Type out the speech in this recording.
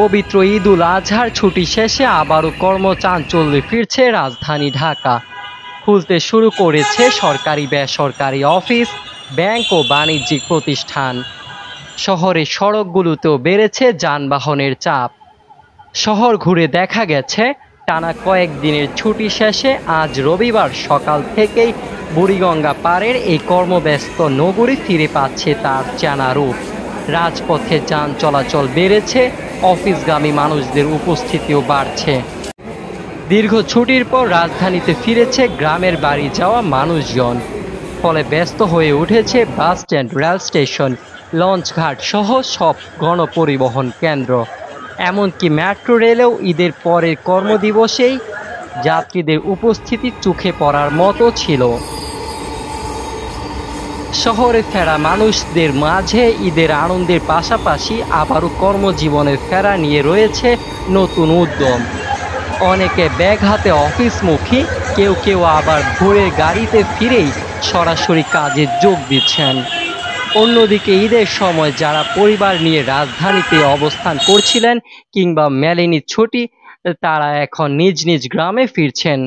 পবিত্র ঈদুল আজহার ছুটি শেষে আবারও কর্মচাঞ্চল্যে ফিরছে রাজধানী ঢাকা। খুলতে শুরু করেছে সরকারি বেসরকারি অফিস, ব্যাংক ও বাণিজ্যিক প্রতিষ্ঠান। শহরের সড়কগুলোতেও বেড়েছে যানবাহনের চাপ। শহর ঘুরে দেখা গেছে টানা কয়েকদিনের ছুটি শেষে আজ রবিবার সকাল থেকেই বুড়িগঙ্গা পাড়ের এই কর্মব্যস্ত নগরী ফিরে পাচ্ছে তার চেনা রূপ। রাজপথে যান চলাচল বেড়েছে, অফিসগামী মানুষদের উপস্থিতিও বাড়ছে। দীর্ঘ ছুটির পর রাজধানীতে ফিরেছে গ্রামের বাড়ি যাওয়া মানুষজন। ফলে ব্যস্ত হয়ে উঠেছে বাসস্ট্যান্ড, রেল স্টেশন, লঞ্চঘাট সহ সব গণপরিবহন কেন্দ্র। এমনকি মেট্রো রেলেও ঈদের পরের কর্মদিবসেই যাত্রীদের উপস্থিতি চোখে পড়ার মতো ছিল। শহরে ফেরা মানুষদের মাঝে ঈদের আনন্দের পাশাপাশি আবারও কর্মজীবনের ফেরা নিয়ে রয়েছে নতুন উদ্যম। অনেকে ব্যাগ হাতে অফিসমুখী, কেউ কেউ আবার ভোরের গাড়িতে ফিরেই সরাসরি কাজে যোগ দিচ্ছেন। অন্যদিকে ঈদের সময় যারা পরিবার নিয়ে রাজধানীতে অবস্থান করছিলেন কিংবা মেলেনি ছুটি, তারা এখন নিজ নিজ গ্রামে ফিরছেন।